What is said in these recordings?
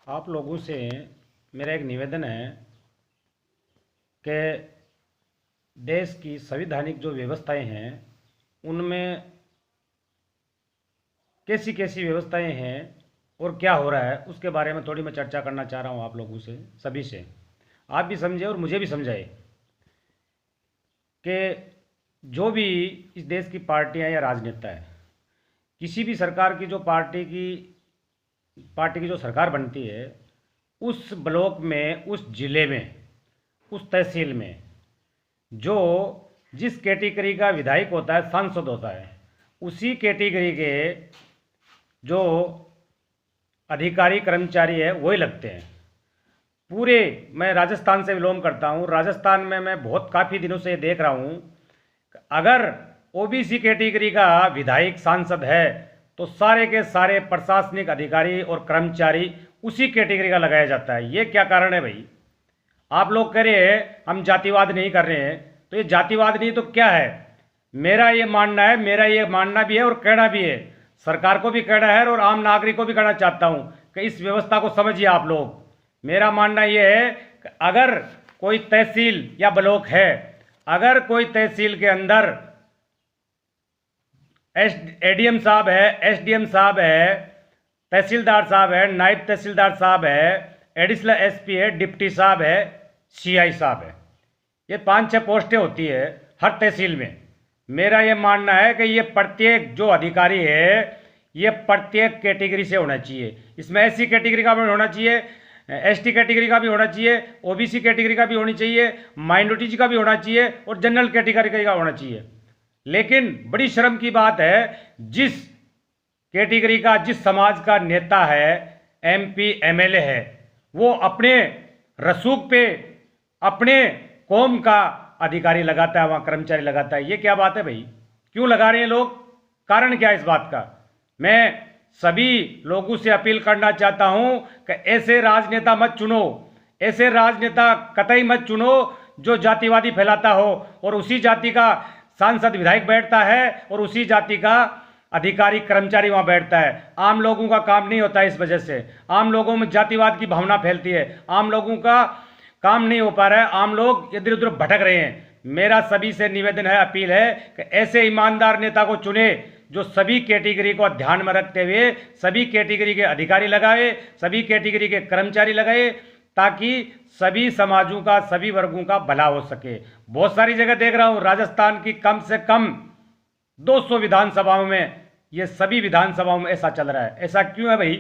आप लोगों से मेरा एक निवेदन है कि देश की संवैधानिक जो व्यवस्थाएं हैं उनमें कैसी कैसी व्यवस्थाएं हैं और क्या हो रहा है उसके बारे में थोड़ी मैं चर्चा करना चाह रहा हूँ आप लोगों से, सभी से। आप भी समझे और मुझे भी समझाए कि जो भी इस देश की पार्टियां या राजनेता है, किसी भी सरकार की जो पार्टी की जो सरकार बनती है, उस ब्लॉक में, उस जिले में, उस तहसील में जो जिस कैटेगरी का विधायक होता है, सांसद होता है, उसी कैटेगरी के जो अधिकारी कर्मचारी है वही लगते हैं। पूरे, मैं राजस्थान से बिलोंग करता हूँ। राजस्थान में मैं बहुत काफ़ी दिनों से देख रहा हूँ, अगर ओबीसी कैटेगरी का विधायक सांसद है तो सारे के सारे प्रशासनिक अधिकारी और कर्मचारी उसी कैटेगरी का लगाया जाता है। ये क्या कारण है भाई? आप लोग कह रहे हैं हम जातिवाद नहीं कर रहे हैं, तो ये जातिवाद नहीं तो क्या है? मेरा ये मानना है, मेरा ये मानना भी है और कहना भी है, सरकार को भी कहना है और आम नागरिक को भी कहना चाहता हूँ कि इस व्यवस्था को समझिए आप लोग। मेरा मानना ये है कि अगर कोई तहसील या ब्लॉक है, अगर कोई तहसील के अंदर एडीएम साहब है, एसडीएम साहब है, तहसीलदार साहब है, नायब तहसीलदार साहब है, एडिशनल एसपी है, डिप्टी साहब है, सीआई साहब है, ये 5-6 पोस्टें होती है हर तहसील में। मेरा ये मानना है कि ये प्रत्येक जो अधिकारी है ये प्रत्येक कैटेगरी से होना चाहिए। इसमें एससी कैटेगरी का भी होना चाहिए, एसटी कैटेगरी का भी होना चाहिए, ओबीसी कैटेगरी का भी होनी चाहिए, माइनॉरिटीज का भी होना चाहिए और जनरल कैटेगरी का होना चाहिए। लेकिन बड़ी शर्म की बात है, जिस कैटेगरी का, जिस समाज का नेता है, एमपी एमएलए है, वो अपने रसूख पे अपने कौम का अधिकारी लगाता है, वहां कर्मचारी लगाता है। ये क्या बात है भाई? क्यों लगा रहे हैं लोग? कारण क्या है इस बात का? मैं सभी लोगों से अपील करना चाहता हूं कि ऐसे राजनेता मत चुनो, ऐसे राजनेता कतई मत चुनो जो जातिवादी फैलाता हो और उसी जाति का सांसद विधायक बैठता है और उसी जाति का अधिकारी कर्मचारी वहां बैठता है। आम लोगों का काम नहीं होता है। इस वजह से आम लोगों में जातिवाद की भावना फैलती है, आम लोगों का काम नहीं हो पा रहा है, आम लोग इधर उधर भटक रहे हैं। मेरा सभी से निवेदन है, अपील है कि ऐसे ईमानदार नेता को चुने जो सभी कैटेगरी को ध्यान में रखते हुए सभी कैटेगरी के अधिकारी लगाए, सभी कैटेगरी के कर्मचारी लगाए, ताकि सभी समाजों का, सभी वर्गों का भला हो सके। बहुत सारी जगह देख रहा हूं, राजस्थान की कम से कम 200 विधानसभाओं में, ये सभी विधानसभाओं में ऐसा चल रहा है। ऐसा क्यों है भाई?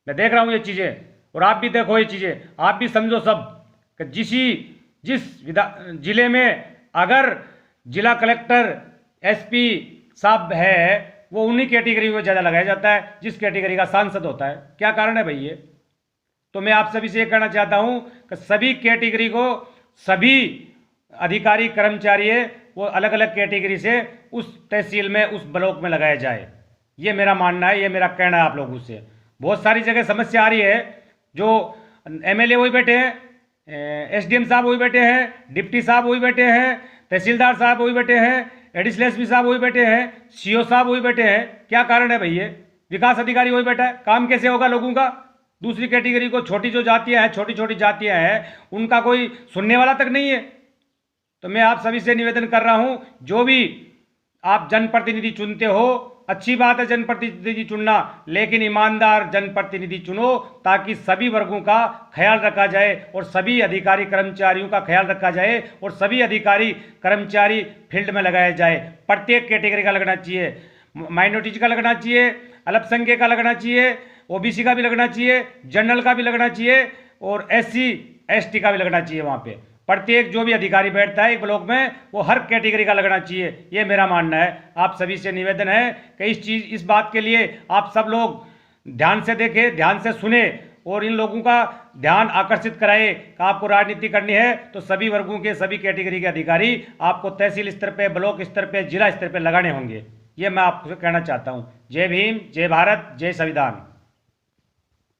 मैं देख रहा हूं ये चीजें, और आप भी देखो ये चीजें, आप भी समझो सब कि जिस जिले में अगर जिला कलेक्टर, एसपी साहब है, वो उन्हीं कैटेगरी में ज़्यादा लगाया जाता है जिस कैटेगरी का सांसद होता है। क्या कारण है भाई ये? तो मैं आप सभी से ये कहना चाहता हूं कि सभी कैटेगरी को, सभी अधिकारी कर्मचारी है वो अलग अलग कैटेगरी से उस तहसील में, उस ब्लॉक में लगाया जाए। ये मेरा मानना है, ये मेरा कहना है आप लोगों से। बहुत सारी जगह समस्या आ रही है, जो एमएलए वही बैठे हैं, एसडीएम साहब वही बैठे हैं, डिप्टी साहब वही बैठे हैं, तहसीलदार साहब वही बैठे हैं, एडिशनल एसपी साहब वही बैठे हैं, सीओ साहब वही बैठे हैं। क्या कारण है भाई ये? विकास अधिकारी वही बैठा है। काम कैसे होगा लोगों का? दूसरी कैटेगरी को, छोटी जो जातियां हैं, छोटी छोटी जातियां हैं, उनका कोई सुनने वाला तक नहीं है। तो मैं आप सभी से निवेदन कर रहा हूं, जो भी आप जनप्रतिनिधि चुनते हो, अच्छी बात है जनप्रतिनिधि चुनना, लेकिन ईमानदार जनप्रतिनिधि चुनो ताकि सभी वर्गों का ख्याल रखा जाए और सभी अधिकारी कर्मचारियों का ख्याल रखा जाए और सभी अधिकारी कर्मचारी फील्ड में लगाया जाए। प्रत्येक कैटेगरी का लगना चाहिए, माइनॉरिटीज का लगना चाहिए, अल्पसंख्यक का लगना चाहिए, ओबीसी का भी लगना चाहिए, जनरल का भी लगना चाहिए और एससी एसटी का भी लगना चाहिए। वहाँ पे प्रत्येक जो भी अधिकारी बैठता है एक ब्लॉक में, वो हर कैटेगरी का लगना चाहिए। ये मेरा मानना है। आप सभी से निवेदन है कि इस बात के लिए आप सब लोग ध्यान से देखें, ध्यान से सुने और इन लोगों का ध्यान आकर्षित कराए कि आपको राजनीति करनी है तो सभी वर्गों के, सभी कैटेगरी के अधिकारी आपको तहसील स्तर पे, ब्लॉक स्तर पे, जिला स्तर पे लगाने होंगे। ये मैं आपसे कहना चाहता हूँ। जय भीम, जय भारत, जय संविधान।